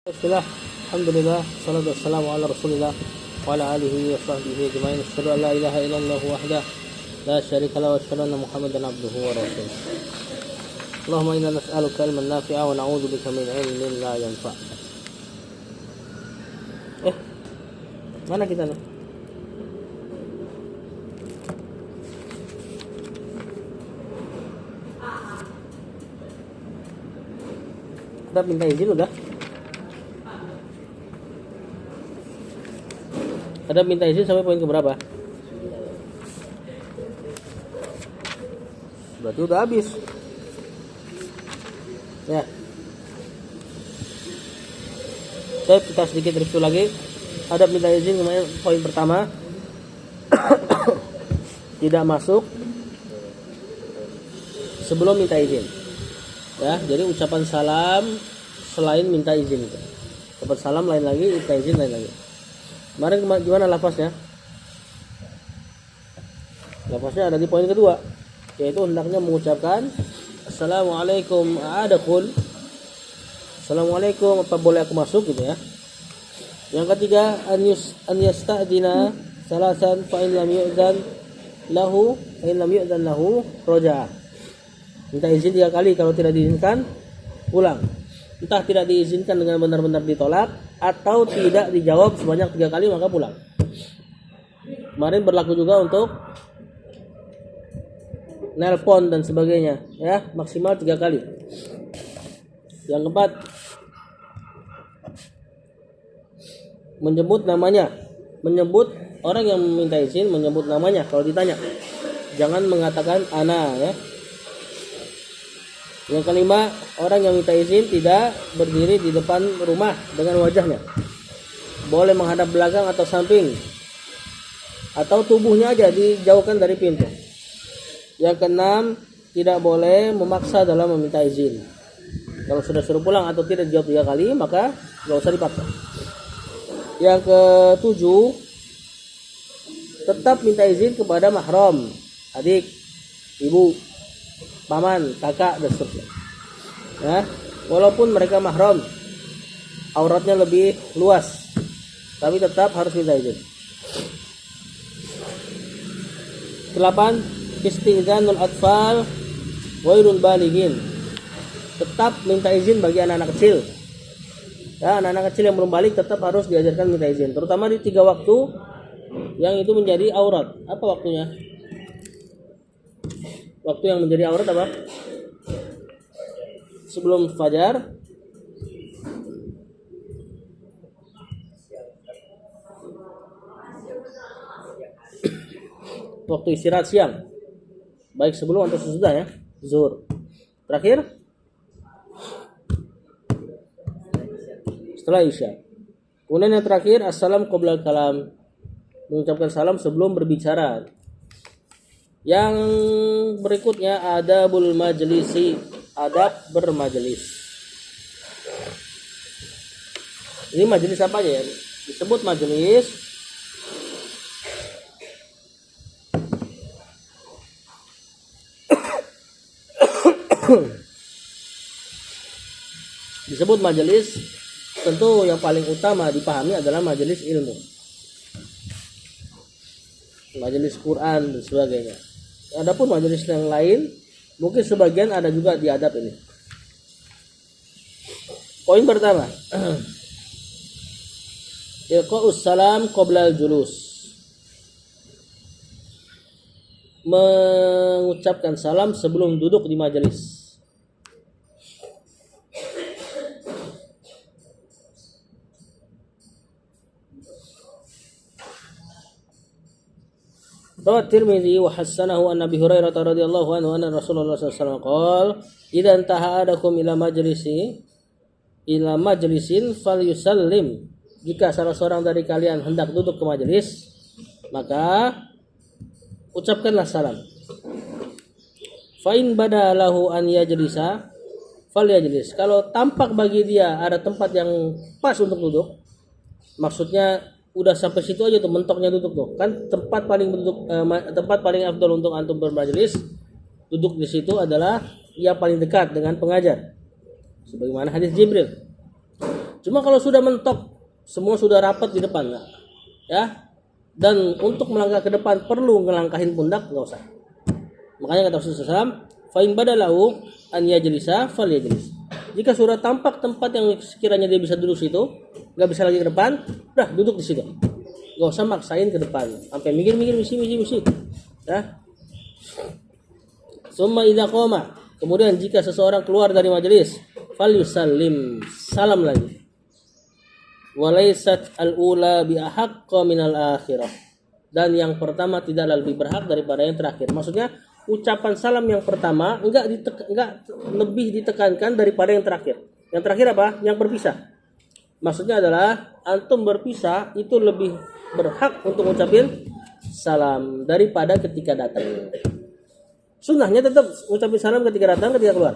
Bismillah, alhamdulillah, salatu wassalamu ala rasulillah wa ala alihi wa sahbihi ajma'in. Asyhadu an la ilaha illallah wahdah la syarika lahu wa asyhadu anna Muhammadan abduhu wa rasuluh. Allahumma inna nas'aluka ilman nafi'a wa na'udzu bika min ilmin la yanfa'. Mana kita nih? Kita minta izin udah? Ada minta izin sampai poin keberapa? Berarti udah habis. Ya. Kita sedikit review lagi. Ada minta izin kemarin poin pertama. Tidak masuk sebelum minta izin. Ya, jadi ucapan salam selain minta izin itu. Ucapan salam lain lagi, minta izin lain lagi. Kemarin gimana lafaznya? Lafaznya ada di poin kedua, yaitu hendaknya mengucapkan Assalamualaikum adakul. Assalamualaikum, apa boleh aku masuk gitu ya. Yang ketiga an yasta'dina salasan fa in lam yu'zan lahu roja. Minta izin 3 kali, kalau tidak diizinkan pulang. Entah tidak diizinkan dengan benar-benar ditolak atau tidak dijawab sebanyak 3 kali maka pulang. Kemarin berlaku juga untuk nelpon dan sebagainya ya, maksimal 3 kali. Yang keempat, menyebut namanya. Menyebut orang yang meminta izin, menyebut namanya kalau ditanya. Jangan mengatakan ana ya. Yang kelima, orang yang minta izin tidak berdiri di depan rumah dengan wajahnya. Boleh menghadap belakang atau samping. Atau tubuhnya aja dijauhkan dari pintu. Yang keenam, tidak boleh memaksa dalam meminta izin. Kalau sudah suruh pulang atau tidak dijawab 3 kali, maka nggak usah dipaksa. Yang ketujuh, tetap minta izin kepada mahram, adik, ibu, paman, kakak, dan seterusnya. Ya, walaupun mereka mahram, auratnya lebih luas, tapi tetap harus minta izin. 8. Isti'dzanul atfal ghairul balighin. Tetap minta izin bagi anak-anak kecil. Ya, anak-anak kecil yang belum balik tetap harus diajarkan minta izin, terutama di 3 waktu yang itu menjadi aurat. Apa waktunya? Waktu yang menjadi aurat apa? Sebelum fajar, waktu istirahat siang, baik sebelum atau sesudah ya, zuhur. Terakhir setelah isya. Kemudian yang terakhir, assalam qoblal kalam, mengucapkan salam sebelum berbicara. Yang berikutnya adabul majlisi, adab bermajelis. Ini majelis apa ya? Disebut majelis disebut majelis, tentu yang paling utama dipahami adalah majelis ilmu, majelis Quran dan sebagainya. Adapun majelis yang lain mungkin sebagian ada juga di adab ini. Poin pertama, ilqa'us salam qoblal julus, mengucapkan salam sebelum duduk di majelis. Rawat Tirmidzi wa hassanahu an Abi Hurairah radhiyallahu anhu anna Rasulullah sallallahu alaihi wasallam qala idza intaha adakum ila majlisin falyusallim. Jika salah seorang dari kalian hendak duduk ke majelis, maka ucapkanlah salam. Fa in bada lahu an yajlisa falyajlis. Kalau tampak bagi dia ada tempat yang pas untuk duduk, maksudnya udah sampai situ aja tuh mentoknya duduk tuh. Kan tempat paling afdal untuk antum bermajelis, duduk di situ adalah yang paling dekat dengan pengajar. Sebagaimana hadis Jibril. Cuma kalau sudah mentok, semua sudah rapat di depan, ya. Dan untuk melangkah ke depan perlu ngelangkahin pundak, nggak usah. Makanya kata Rasulullah SAW, fa'in badalahu an yajlisa falyajlis. Jika sudah tampak tempat yang sekiranya dia bisa duduk situ, nggak bisa lagi ke depan, udah duduk di situ. Nggak usah maksain ke depan, sampai mikir-mikir misi. Ya. Summa idza qoma. Kemudian jika seseorang keluar dari majelis, falyusallim, salam lagi. Walaysat al-ula bi ahaqqa minal akhirah. Dan yang pertama tidaklah lebih berhak daripada yang terakhir. Maksudnya ucapan salam yang pertama enggak lebih ditekankan daripada yang terakhir. Yang terakhir apa? Yang berpisah. Maksudnya adalah antum berpisah itu lebih berhak untuk ngucapin salam daripada ketika datang. Sunnahnya tetap ngucapin salam ketika datang, ketika keluar.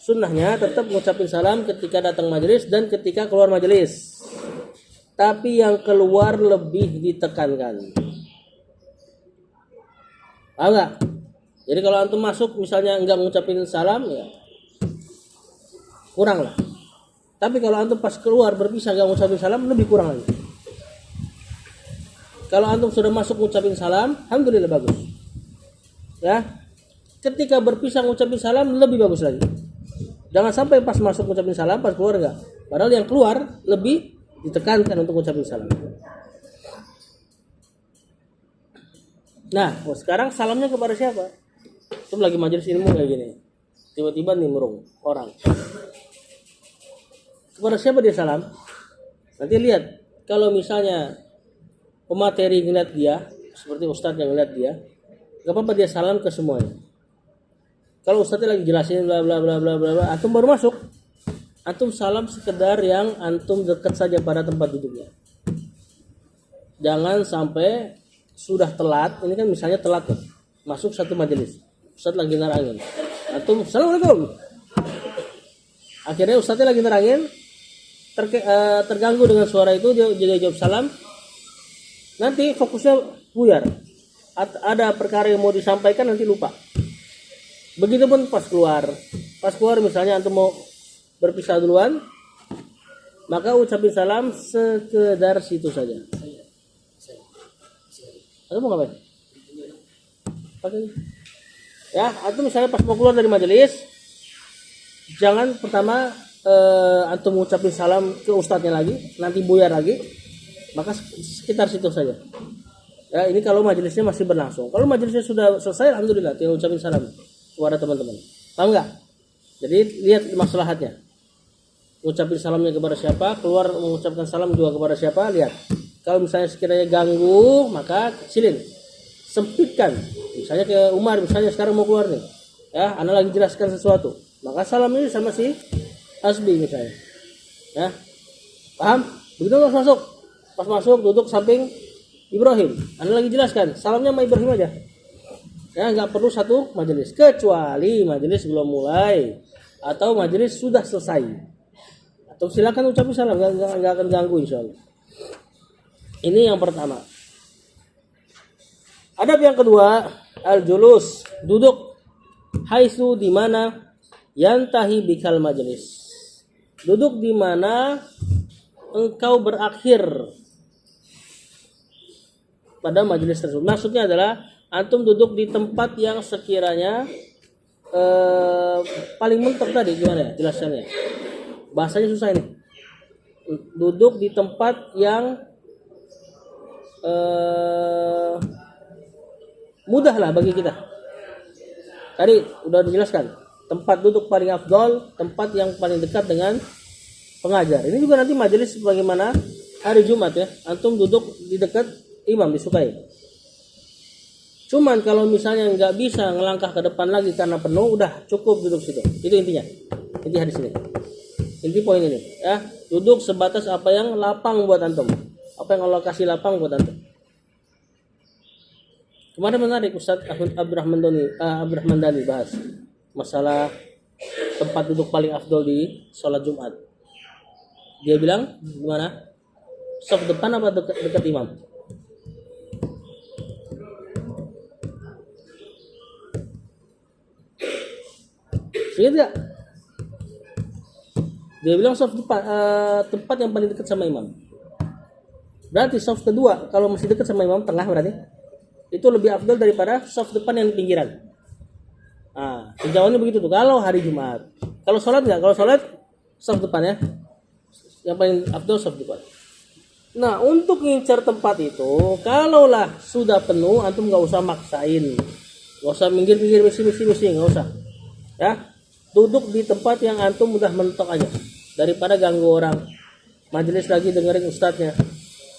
Sunnahnya tetap ngucapin salam ketika datang majelis dan ketika keluar majelis. Tapi yang keluar lebih ditekankan. Paham nggak? Jadi kalau antum masuk misalnya enggak ngucapin salam, ya kurang lah. Tapi kalau antum pas keluar berpisah enggak ngucapin salam, lebih kurang lagi. Kalau antum sudah masuk ngucapin salam, alhamdulillah bagus. Ya. Ketika berpisah ngucapin salam lebih bagus lagi. Jangan sampai pas masuk ngucapin salam, pas keluar enggak. Padahal yang keluar lebih ditekankan untuk ngucapin salam. Nah, sekarang salamnya kepada siapa? Itu lagi majelis ilmu kayak gini. Tiba-tiba nimbrung orang. Kepada siapa dia salam? Nanti lihat. Kalau misalnya pemateri ngeliat dia, seperti ustadz yang ngeliat dia, gak apa-apa dia salam ke semuanya. Kalau ustadznya lagi jelasin bla bla bla bla bla, antum baru masuk, antum salam sekedar yang antum dekat saja pada tempat duduknya. Jangan sampai sudah telat, ini kan misalnya telat tuh, masuk satu majelis, ustadz lagi nerangin, antum assalamualaikum, akhirnya ustadznya lagi nerangin, terganggu dengan suara itu, dia jawab salam, nanti fokusnya buyar, ada perkara yang mau disampaikan nanti lupa. Begitupun pas keluar misalnya antum mau berpisah duluan, maka ucapin salam sekedar situ saja. Antum mau ngapain? Pakai. Ya, antum misalnya pas mau keluar dari majelis, jangan pertama antum mengucapin salam ke ustadznya lagi, nanti buyar lagi, maka sekitar situ saja. Ya, ini kalau majelisnya masih berlangsung. Kalau majelisnya sudah selesai, alhamdulillah, tinggal ucapin salam kepada teman-teman. Paham nggak? Jadi lihat maslahatnya. Ucapin salamnya kepada siapa, keluar mengucapkan salam juga kepada siapa, lihat. Kalau misalnya sekiranya ganggu, maka kecilin, sempitkan. Misalnya ke Umar, misalnya sekarang mau keluar nih, ya, ana lagi jelaskan sesuatu, maka salam ini sama si Asbi misalnya, ya, paham? Begitu langsung masuk, pas masuk duduk samping Ibrahim, ana lagi jelaskan, salamnya sama Ibrahim aja, ya, nggak perlu satu majelis, kecuali majelis belum mulai atau majelis sudah selesai, atau silakan ucapin salam, nggak akan ganggu insyaallah. Ini yang pertama. Adab yang kedua, al-julus, duduk haitsu di mana yantahi bikal majelis. Duduk di mana engkau berakhir pada majelis tersebut. Maksudnya adalah antum duduk di tempat yang sekiranya paling mentok tadi, gimana ya jelaskannya? Bahasanya susah ini. Duduk di tempat yang mudah lah bagi kita. Tadi udah dijelaskan, tempat duduk paling afdol, tempat yang paling dekat dengan pengajar. Ini juga nanti majelis bagaimana hari Jumat ya, antum duduk di dekat imam disukai. Cuman kalau misalnya nggak bisa ngelangkah ke depan lagi karena penuh, udah cukup duduk situ. Itu intinya. Inti hadis ini. Inti poin ini ya, duduk sebatas apa yang lapang buat antum. Apa yang Allah kasih lapang buat antum. Kemarin menarik Ustaz Abdurrahman Dani bahas masalah tempat duduk paling afdol di sholat Jumat. Dia bilang gimana? Saf depan apa dekat imam? Ingat gak? Dia bilang saf depan, tempat yang paling dekat sama imam. Berarti saf kedua kalau masih dekat sama imam tengah berarti itu lebih afdal daripada saf depan yang di pinggiran. Nah, sejauhnya begitu tuh kalau hari Jumat. Kalau sholat enggak? Kalau sholat saf depan ya. Yang paling afdal saf depan. Nah, untuk ngincar tempat itu, kalaulah sudah penuh, antum nggak usah maksain, nggak usah minggir-minggir besi, nggak usah. Ya, duduk di tempat yang antum udah mentok aja, daripada ganggu orang. Majelis lagi dengerin ustadznya,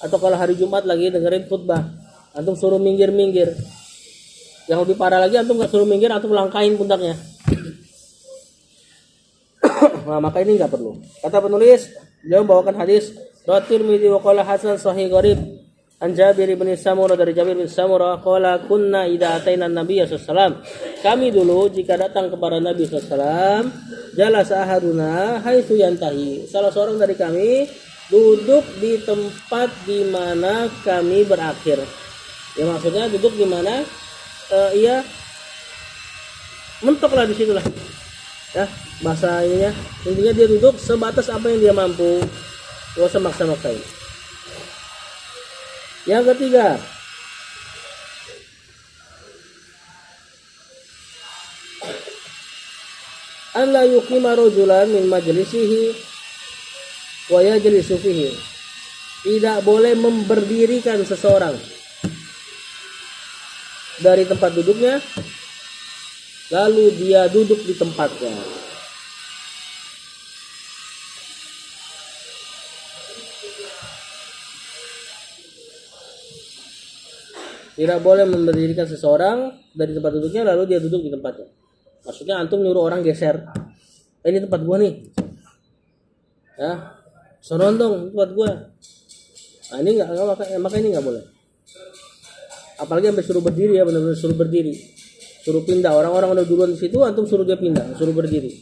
atau kalau hari Jumat lagi dengerin khutbah, antum suruh minggir-minggir. Yang lebih parah lagi, antum nggak suruh minggir, antum langkain pundaknya. Nah, maka ini nggak perlu. Kata penulis, dia membawakan hadis Tirmidzi wa qala hasan sahih gharib an Jabir bin Samurah dari Jabir bin Samurah qala kunna idza ataina an-nabiy sallallahu kami dulu jika datang kepada Nabi sallallahu jalasa ahaduna haitsu yantahi salah seorang dari kami duduk di tempat di mana kami berakhir. Ya maksudnya duduk di mana ia mentoklah di situlah. Ya, bahasa ininya intinya dia duduk sebatas apa yang dia mampu. Gak usah maksa-maksain. Yang ketiga, an la yuqima rajulan min majlisihi wa yajlisu fihi. Tidak boleh memberdirikan seseorang dari tempat duduknya lalu dia duduk di tempatnya. Tidak boleh memberdirikan seseorang dari tempat duduknya lalu dia duduk di tempatnya. Maksudnya antum nyuruh orang geser. Ini tempat gua nih. Ya. Sonon dong tempat gua. Nah, ini maka ini enggak boleh. Apalagi sampai suruh berdiri ya, benar-benar suruh berdiri. Suruh pindah. Orang-orang udah duluan di situ, antum suruh dia pindah, suruh berdiri.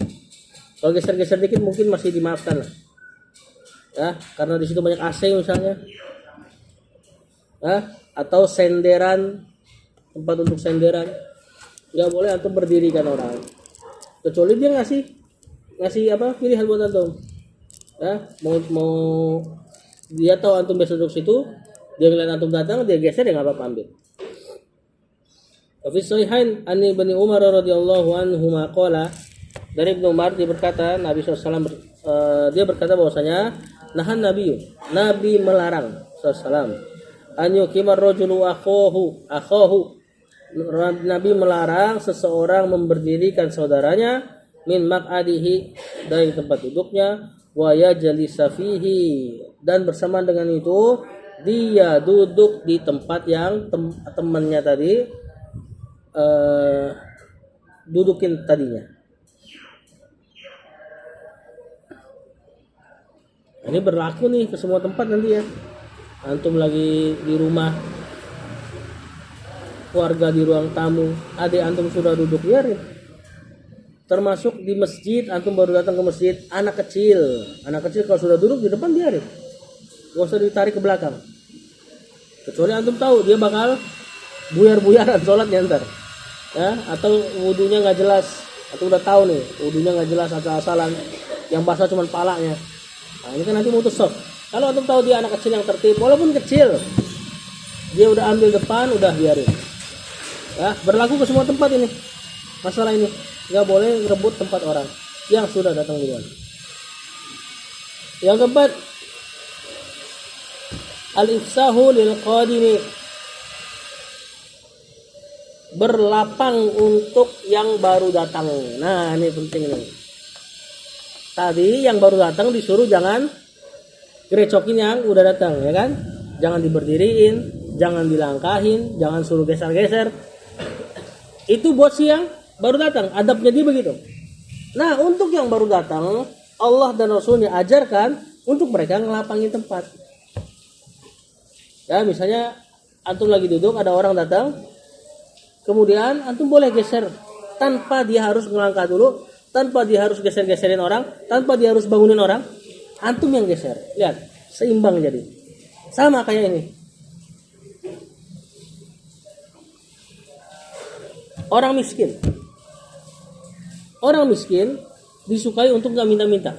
Kalau geser-geser dikit mungkin masih dimaafkan lah. Ya, karena di situ banyak AC misalnya. Atau senderan, tempat untuk senderan, nggak boleh antum berdirikan orang, kecuali dia ngasih apa pilihan buat antum. Ya, mau dia tahu antum biasa duduk situ, dia ngeliat antum datang, dia geser ya nggak apa-apa ambil. Fi sahihain an Ibnu Umar radhiyallahu anhu maqala dari Ibnu Umar dia berkata Nabi SAW dia berkata bahwasanya nahan Nabi melarang SAW an yuqimar rajulu akhahu Nabi melarang seseorang memberdirikan saudaranya min maq'adihi dari tempat duduknya wa yajlisa fihi dan bersamaan dengan itu dia duduk di tempat yang temannya tadi dudukin tadinya. Ini berlaku nih ke semua tempat nanti ya. Antum lagi di rumah, keluarga di ruang tamu, adik antum sudah duduk biarin. Termasuk di masjid, antum baru datang ke masjid, anak kecil kalau sudah duduk di depan biarin, gak usah ditarik ke belakang. Kecuali antum tahu dia bakal buyar-buyaran sholatnya ntar, ya, atau wudunya nggak jelas, atau udah tahu nih wudunya nggak jelas asal-asalan, yang basah cuma palanya. Nah ini kan nanti mutus soft. Kalau antum tahu dia anak kecil yang tertib, walaupun kecil, dia udah ambil depan, udah biarin. Ya, berlaku ke semua tempat ini. Masalah ini nggak boleh rebut tempat orang yang sudah datang duluan. Yang keempat, al-ifsahu lil qadimi, berlapang untuk yang baru datang. Nah ini penting nih. Tadi yang baru datang disuruh jangan gerecokin yang udah datang, ya kan? Jangan diberdiriin, jangan dilangkahin, jangan suruh geser-geser. Itu buat siang baru datang, adabnya dia begitu. Nah, untuk yang baru datang, Allah dan Rasulnya ajarkan untuk mereka ngelapangin tempat. Ya, misalnya antum lagi duduk, ada orang datang, kemudian antum boleh geser tanpa dia harus melangkah dulu, tanpa dia harus geser-geserin orang, tanpa dia harus bangunin orang. Antum yang geser, lihat seimbang jadi, sama kayak ini. Orang miskin disukai untuk nggak minta-minta.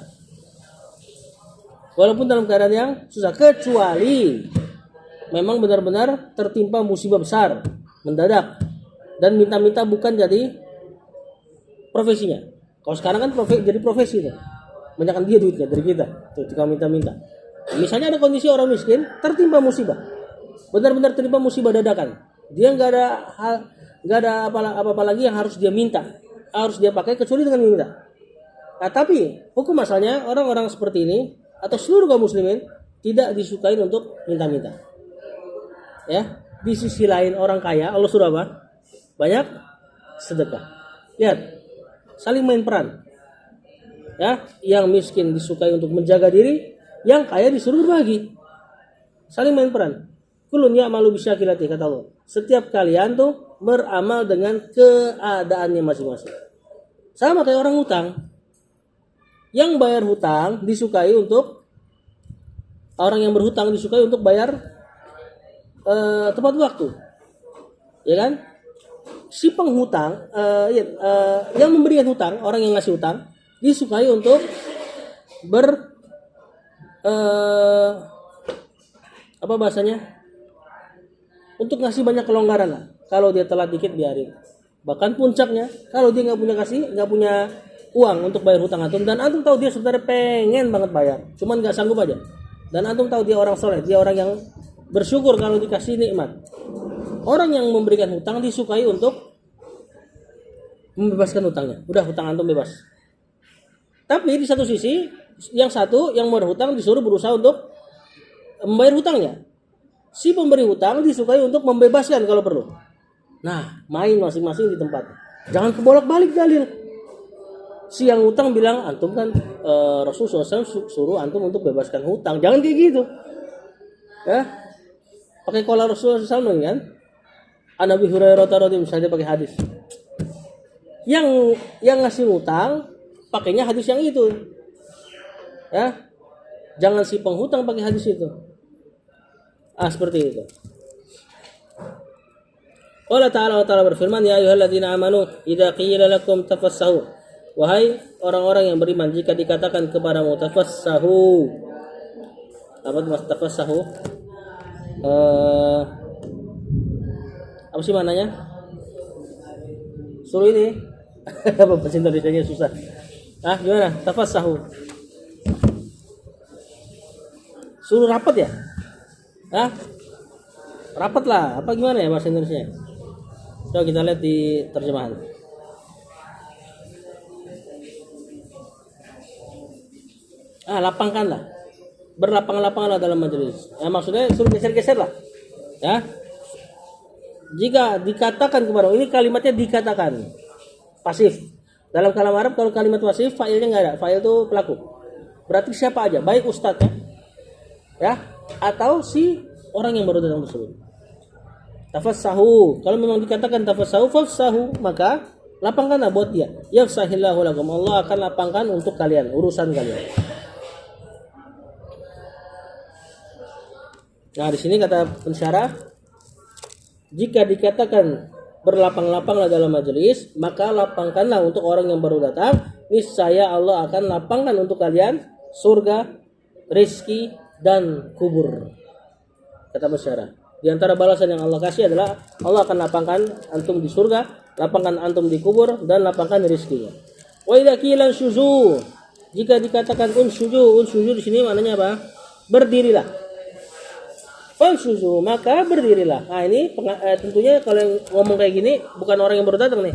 Walaupun dalam keadaan yang susah, kecuali memang benar-benar tertimpa musibah besar mendadak dan minta-minta bukan jadi profesinya. Kalau sekarang kan jadi profesi tuh. Banyak dia duitnya dari kita. Tuh tukang minta-minta. Misalnya ada kondisi orang miskin tertimpa musibah. Benar-benar tertimpa musibah dadakan. Dia nggak ada apa-apa lagi yang harus dia minta. Harus dia pakai kecuali dengan minta. Nah, tapi hukum asalnya orang-orang seperti ini atau seluruh kaum muslimin tidak disukai untuk minta-minta. Ya, di sisi lain orang kaya Allah suruh apa? Banyak sedekah. Lihat, saling main peran. Ya, yang miskin disukai untuk menjaga diri, yang kaya disuruh berbagi. Saling main peran. Kulun ya'malu bisyakilati kata Allah. Setiap kalian tuh beramal dengan keadaannya masing-masing. Sama kayak orang hutang. Yang bayar hutang disukai untuk orang yang berhutang disukai untuk bayar tepat waktu, ya kan? Si penghutang, yang memberikan hutang, orang yang ngasih hutang disukai untuk apa bahasanya? Untuk ngasih banyak kelonggaran lah. Kalau dia telat dikit biarin. Bahkan puncaknya, kalau dia nggak punya uang untuk bayar hutang antum dan antum tahu dia sebenarnya pengen banget bayar, cuman nggak sanggup aja. Dan antum tahu dia orang soleh, dia orang yang bersyukur kalau dikasih nikmat. Orang yang memberikan hutang disukai untuk membebaskan hutangnya. Udah hutang antum bebas. Tapi di satu sisi, yang satu yang berhutang disuruh berusaha untuk membayar hutangnya. Si pemberi hutang disukai untuk membebaskan kalau perlu. Nah, main masing-masing di tempat. Jangan kebolak-balik dalil. Si yang hutang bilang antum kan Rasulullah SAW suruh antum untuk bebaskan hutang. Jangan kayak gitu. Ya. Pakai kola Rasulullah SAW kan? An Abi Hurairah radhiyallahu misalnya pakai hadis. Yang ngasih hutang pakainya hadis yang itu. Ya. Jangan si penghutang pakai hadis itu. Seperti itu. Allah Ta'ala berfirman, ya ayyuhalladzina amanu idza qila lakum tafassahu. Wahai orang-orang yang beriman, jika dikatakan kepadamu tafassahu. Apa itu maksud tafassahu? Apa sih maknanya? Suruh ini. Apa bahasa Indonesianya susah. Gimana? Tafassahu. Suruh rapat ya? Rapat lah. Apa gimana ya bahasa Indonesianya? Coba kita lihat di terjemahan. Lapangkanlah, berlapang-lapanglah dalam majelis. Maksudnya suruh geser-geser lah. Ya. Jika dikatakan kepada, ini kalimatnya dikatakan pasif. Dalam kalam Arab kalau kalimat pasif fa'ilnya nggak ada. Fa'il itu pelaku. Berarti siapa aja, baik ustadznya, ya, atau si orang yang baru datang tersebut. Tafassahu. Kalau memang dikatakan tafassahu, fafsahu, maka lapangkanlah buat dia. Yafsahillahu lakum. Allah akan lapangkan untuk kalian urusan kalian. Nah, di sini kata pensyarah, jika dikatakan berlapang-lapanglah dalam majelis, maka lapangkanlah untuk orang yang baru datang. Niscaya Allah akan lapangkan untuk kalian surga, rezeki, dan kubur. Kata pensyarah. Di antara balasan yang Allah kasih adalah Allah akan lapangkan antum di surga, lapangkan antum di kubur, dan lapangkan rezekinya. Wa idza qila syuzu, jika dikatakan unsyuju di sini maknanya apa? Berdirilah. Fansuzu, maka berdirilah. Nah ini tentunya kalau yang ngomong kayak gini bukan orang yang baru datang nih.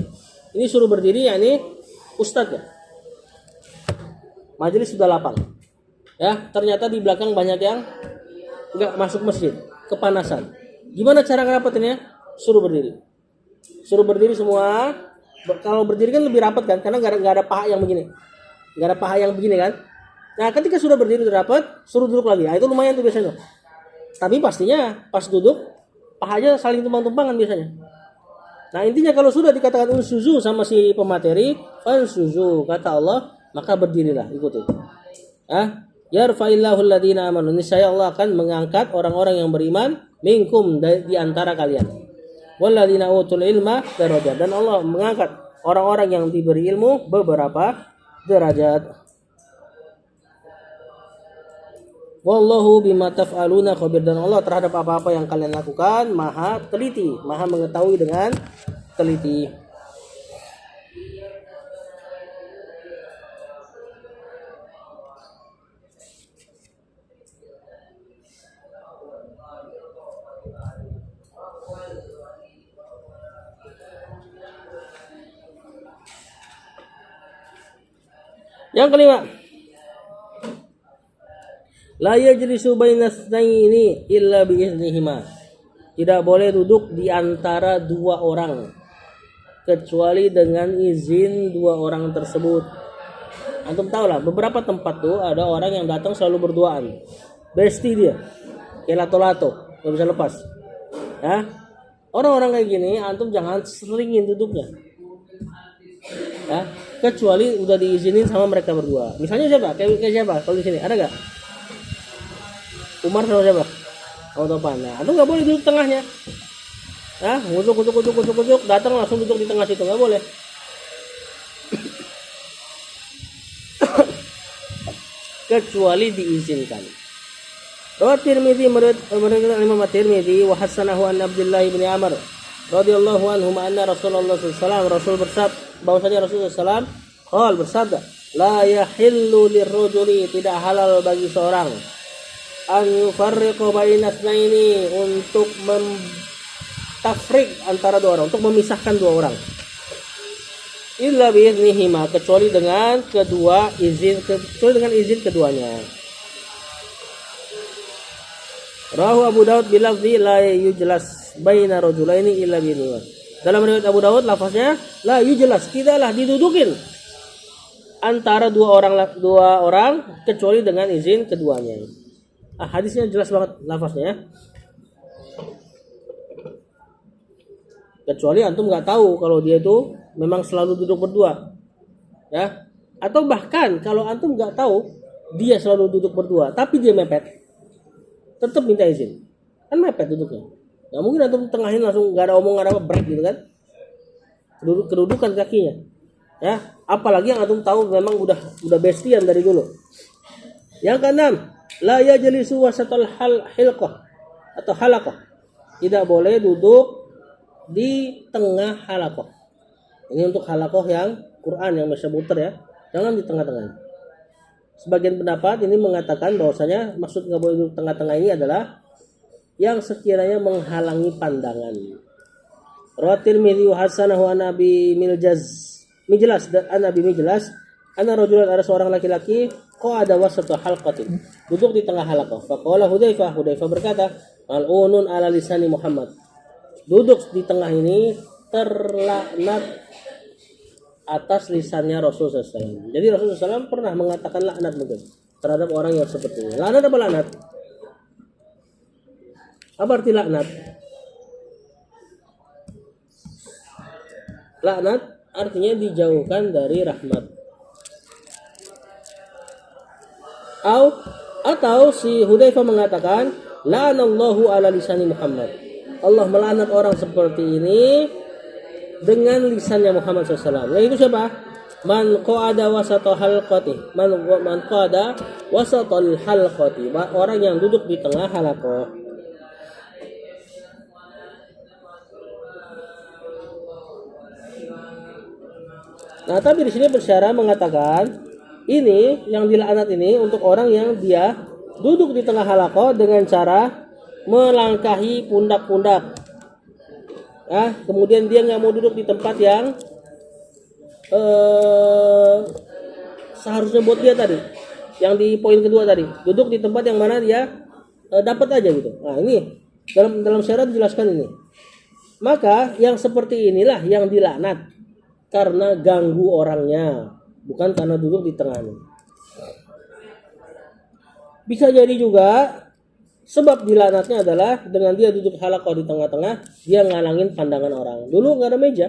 Ini suruh berdiri, ya ini ustadz ya. Majelis sudah lapang. Ya, ternyata di belakang banyak yang nggak masuk masjid, kepanasan. Gimana cara ngerapatinnya? Suruh berdiri. Suruh berdiri semua. Kalau berdiri kan lebih rapat kan, karena nggak ada paha yang begini. Nggak ada paha yang begini kan. Nah, ketika sudah berdiri udah rapat, suruh duduk lagi. Nah, itu lumayan tuh biasanya. Tapi pastinya pas duduk pahanya saling tumpang-tumpangan biasanya. Nah, intinya kalau sudah dikatakan unsuzu sama si pemateri, fansuzu kata Allah, maka berdirilah, ikuti. Yarfa'illahu alladziina amanu. Niscaya Allah akan mengangkat orang-orang yang beriman minkum di antara kalian. Walladziina utul ilma darajat. Dan Allah mengangkat orang-orang yang diberi ilmu beberapa derajat. Wallahu bima taf'aluna khabir, dan Allah terhadap apa-apa yang kalian lakukan maha teliti, maha mengetahui dengan teliti. Yang kelima, la yajlisu bainas naini illa biiznihima. Tidak boleh duduk di antara dua orang kecuali dengan izin dua orang tersebut. Antum tahu lah, beberapa tempat tuh ada orang yang datang selalu berduaan. Besti dia. Kayak lato-lato, enggak bisa lepas. Ya. Orang-orang kayak gini antum jangan seringin duduknya. Ya, kecuali udah diizinin sama mereka berdua. Misalnya siapa? Kayak siapa? Kalau di sini ada gak? Umar sama siapa? Kamu tahu apa? Nah, itu nggak boleh duduk tengahnya. Nah, kucuk, datang langsung duduk di tengah situ, nggak boleh. Kecuali diizinkan. Rawat Tirmidzi meriwayatkan Imam Tirmidzi wa hasanahu an Abdullah bin Amr radhiyallahu anhu anna Rasulullah sallallahu alaihi wasallam Rasul bersabda, bahwasanya Rasulullah sallallahu alaihi wasallam bersabda, la yahillu lirrajuli, tidak halal bagi seorang an yufarriqu bainas naini, untuk tafrik antara dua orang, untuk memisahkan dua orang, illa biiznihima, kecuali dengan izin keduanya. Rawahu Abu Daud bilafzi la yujlas baina rajulaini illa biiznihima. Dalam riwayat Abu Daud lafaznya la yujlas, tidaklah didudukin antara dua orang kecuali dengan izin keduanya. Hadisnya jelas banget lafaznya. Kecuali antum nggak tahu kalau dia itu memang selalu duduk berdua, ya. Atau bahkan kalau antum nggak tahu dia selalu duduk berdua, tapi dia mepet, tetap minta izin. Kan mepet duduknya. Nggak mungkin antum tengahin langsung nggak ada omong, nggak ada break gitu kan? Kedudukan kakinya, ya. Apalagi yang antum tahu memang udah bestian dari dulu. Yang keenam, la yajlisu wasatal hilqah atau halaqah. Tidak boleh duduk di tengah halaqah. Ini untuk halaqah yang Quran yang masih muter ya. Jangan di tengah-tengah. Sebagian pendapat ini mengatakan bahwasanya maksud nggak boleh duduk tengah-tengah ini adalah yang sekiranya menghalangi pandangan. Rawat Tirmidzi wa hasanahu an Abi Mijlas dan an Abi Mijlas, anna rajulan, ada seorang laki-laki qa'ada wasata halqatin, duduk di tengah halaqah. Faqala Hudzaifah berkata, mal'unun ala lisani Muhammad, duduk di tengah ini terlaknat atas lisannya Rasulullah SAW. Jadi Rasulullah SAW pernah mengatakan laknat mungkin terhadap orang yang seperti ini. Laknat apa laknat? Apa arti laknat? Laknat artinya dijauhkan dari rahmat. Atau si Hudzaifah mengatakan la'anallahu ala lisani Muhammad, Allah melaknat orang seperti ini dengan lisannya Muhammad SAW. Yaitu siapa? Man qa'ada wasatal halqati. Man qa'ada wasatal halqati. Orang yang duduk di tengah halaqah. Nah, tapi di sini bersyarah mengatakan ini yang dilaknat ini untuk orang yang dia duduk di tengah halaqah dengan cara melangkahi pundak-pundak. Ya, kemudian dia nggak mau duduk di tempat yang seharusnya buat dia tadi, yang di poin kedua tadi, duduk di tempat yang mana dia dapat aja gitu. Nah, ini dalam syarat dijelaskan ini. Maka yang seperti inilah yang dilaknat karena ganggu orangnya, bukan karena duduk di tengahnya. Bisa jadi juga sebab dilaknatnya adalah dengan dia duduk halaqah di tengah-tengah, dia ngalangin pandangan orang. Dulu nggak ada meja,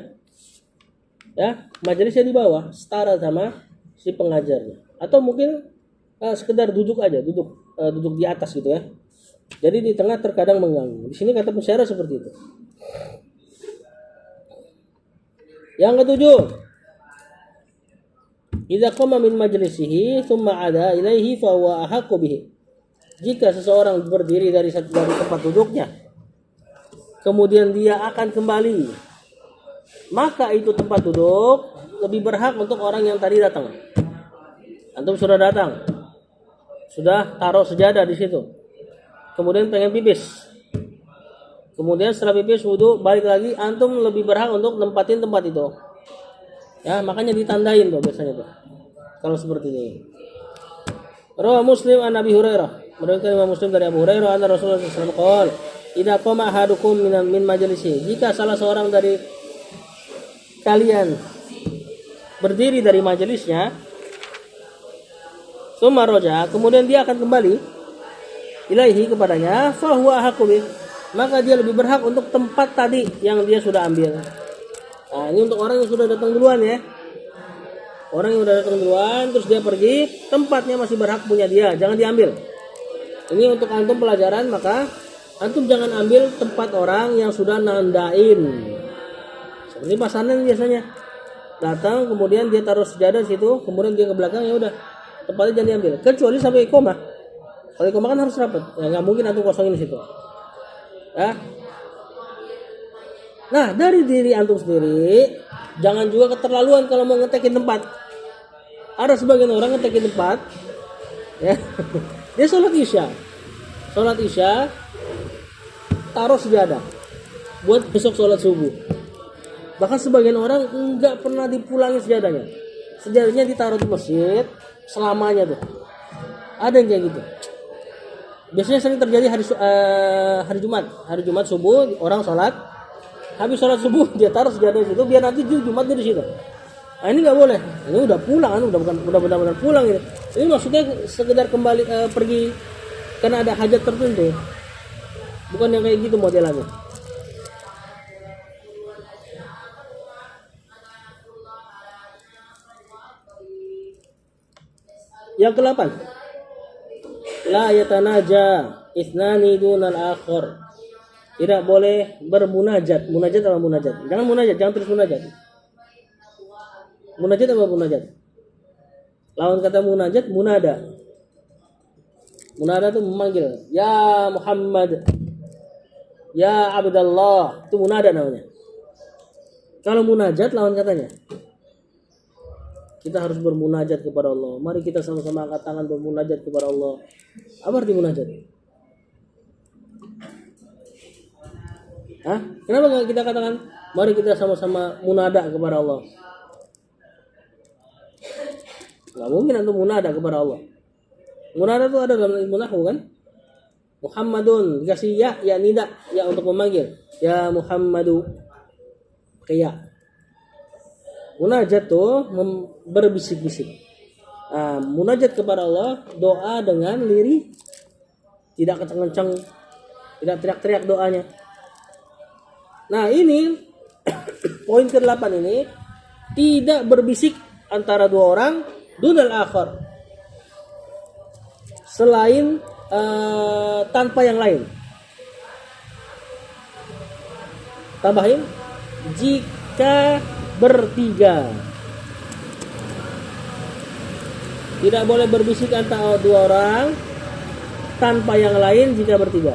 ya, majelisnya di bawah, setara sama si pengajarnya. Atau mungkin sekedar duduk aja, duduk di atas gitu ya. Jadi di tengah terkadang mengganggu. Di sini kata pensyarah seperti itu. Yang ketujuh, idza qama min majlisihi thumma ada ilaihi fa huwa ahaqqu bihi. jika seseorang berdiri dari tempat duduknya, kemudian dia akan kembali, maka itu tempat duduk lebih berhak untuk orang yang tadi datang. Antum sudah datang, sudah taruh sejadah di situ, kemudian pengen pipis, kemudian setelah pipis wudu balik lagi, antum lebih berhak untuk nempatin tempat itu. Ya, makanya ditandain tuh biasanya tuh. Kalau seperti ini. Rawah Muslim an Abi Hurairah. Meriwayatkan Imam Muslim dari Abu Hurairah anna Rasulullah sallallahu alaihi wasallam qaal, "Idza qama ahadukum min majlisi." Jika salah seorang dari kalian berdiri dari majelisnya, summa raja, kemudian dia akan kembali ilaihi kepadanya, fa huwa ahqqu bih, maka dia lebih berhak untuk tempat tadi yang dia sudah ambil. Nah, ini untuk orang yang sudah datang duluan ya. Orang yang sudah datang duluan terus dia pergi, tempatnya masih berhak punya dia, jangan diambil. Ini untuk antum pelajaran, maka antum jangan ambil tempat orang yang sudah nandain. Seperti pasangan biasanya. Datang kemudian dia taruh sejadah di situ, kemudian dia ke belakang, ya udah. Tempatnya jangan diambil. Kecuali sampai iqamah. Kalau iqamah kan harus rapat. Ya enggak mungkin antum kosongin di situ. Ya. Nah, dari diri antum sendiri, jangan juga keterlaluan kalau mau ngetekin tempat. Ada sebagian orang ngetekin tempat, ya, dia sholat isya, taruh sejadah, buat besok sholat subuh. Bahkan sebagian orang enggak pernah dipulangi sejadahnya, sejadahnya ditaruh di masjid selamanya tuh. Ada yang kayak gitu. Biasanya sering terjadi hari Jumat subuh orang sholat. Habis sholat subuh dia taruh sejadah di situ biar nanti Jumat dia di situ. Nah, ini nggak boleh. Ini udah pulang, udah benar-benar pulang ini. Ini maksudnya sekedar kembali pergi karena ada hajat tertentu. Bukan yang kayak gitu modelannya. Yang ke-8. La yatanaja ithnani dunal akhar. Tidak boleh bermunajat. Munajat apa munajat? Jangan munajat, jangan terus munajat. Munajat apa munajat? Lawan kata munajat, munada. Munada itu memanggil. Ya Muhammad. Ya Abdullah. Itu munada namanya. Kalau munajat lawan katanya. Kita harus bermunajat kepada Allah. Mari kita sama-sama angkat tangan bermunajat kepada Allah. Apa arti munajat? Hah? Kenapa nggak kita katakan mari kita sama-sama munada kepada Allah? Nggak mungkin antum munada kepada Allah. Munada itu ada dalam ilmu nahwu kan? Muhammadun dikasih ya nida, ya untuk memanggil. Ya Muhammadu. Kayak munajat tuh berbisik-bisik. Nah, munajat kepada Allah, doa dengan lirih, tidak kencang-kencang, tidak teriak-teriak doanya. Nah, ini poin ke-8 ini, tidak berbisik antara dua orang dunal akhar, selain tanpa yang lain. Tambahin, jika bertiga. Tidak boleh berbisik antara dua orang tanpa yang lain jika bertiga.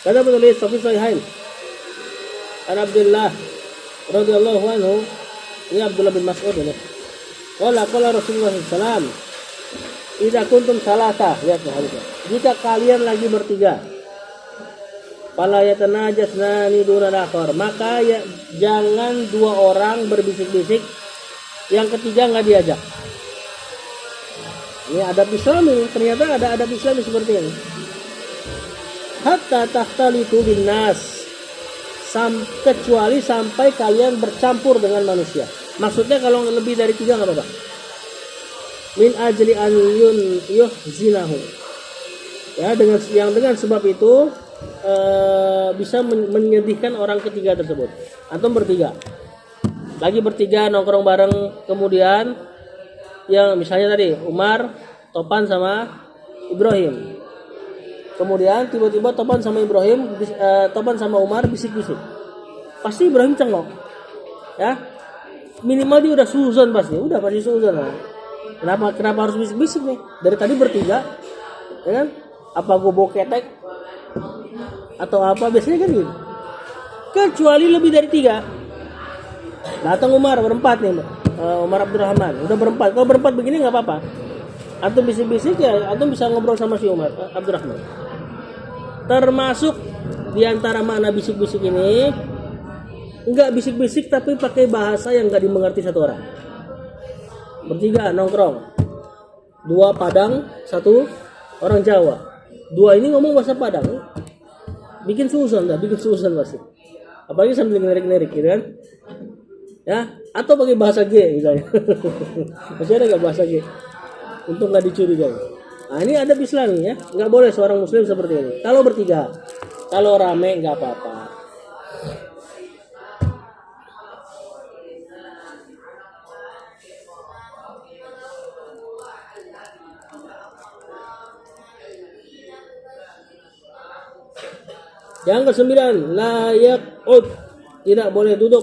Kata penulis Sahih Sahihain an Abdullah radhiyallahu anhu, ini Abdullah bin Mas'ud ini. Qala Rasulullah sallallahu alaihi wasallam, "Idza kuntum salasa," lihat hadisnya. Jika kalian lagi bertiga, fala yatanajasnani duna akhar, maka ya, jangan dua orang berbisik-bisik, yang ketiga enggak diajak. Ini adab Islami, ternyata ada adab Islami seperti ini. Hatta tahtalitu bin nas, kecuali sampai kalian bercampur dengan manusia. Maksudnya kalau lebih dari 3 enggak apa-apa. Min ajli an yuhzinahu. Ya, dengan sebab itu bisa menyedihkan orang ketiga tersebut. Antum bertiga. Lagi bertiga nongkrong bareng, kemudian yang misalnya tadi Umar topan sama Ibrahim. Kemudian tiba-tiba topan sama Ibrahim, topan sama Umar bisik-bisik. pasti Ibrahim cengok. Ya. Minimal dia udah suzon pasti suzon lah. Kenapa harus bisik-bisik nih? Dari tadi bertiga, ya kan? Apa gue bawa ketek atau apa, biasanya kan gitu. Kecuali lebih dari 3. Datang Umar berempat nih, Umar Abdurrahman udah berempat. Kalau berempat begini nggak apa-apa. Antum bisik-bisik ya, antum bisa ngobrol sama si Umar Abdurrahman. Termasuk diantara makna bisik-bisik ini, nggak bisik-bisik tapi pakai bahasa yang nggak dimengerti satu orang. Bertiga nongkrong, 2 Padang, 1 orang Jawa. 2 ini ngomong bahasa Padang, bikin susun pasti. Apalagi sambil ngelirik-ngelirik, gitu kan? Ya, atau pakai bahasa G misalnya. Masih ada nggak bahasa G? Untuk nggak dicurigai. Nah, ini adab Islami ya, nggak boleh seorang Muslim seperti ini. Kalau bertiga, kalau rame nggak apa-apa. Yang ke-9, la yaqud, tidak boleh duduk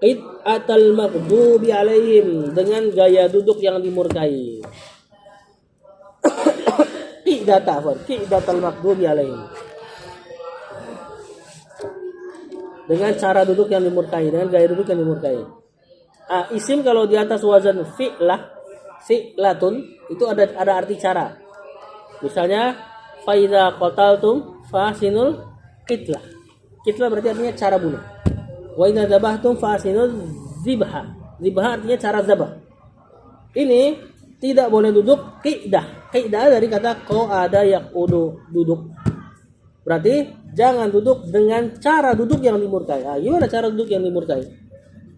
qid'atal maghdubi alaihim, dengan gaya duduk yang dimurkai. Qid'atal maghdubi alaihim, dengan cara duduk yang dimurkai, dengan gaya duduk yang dimurkai. Isim kalau di atas wazan fi'latun itu ada arti cara. Misalnya fa idza qataltum fasinul qitlah. Qitlah berarti artinya cara bunuh. Wa idza dzabhtum fasinul dzibha. Dzibha artinya cara zabah. Ini tidak boleh duduk qidah. Qidah dari kata qa'ada yaqudu, duduk. Berarti jangan duduk dengan cara duduk yang dimurkai. Gimana cara duduk yang dimurkai?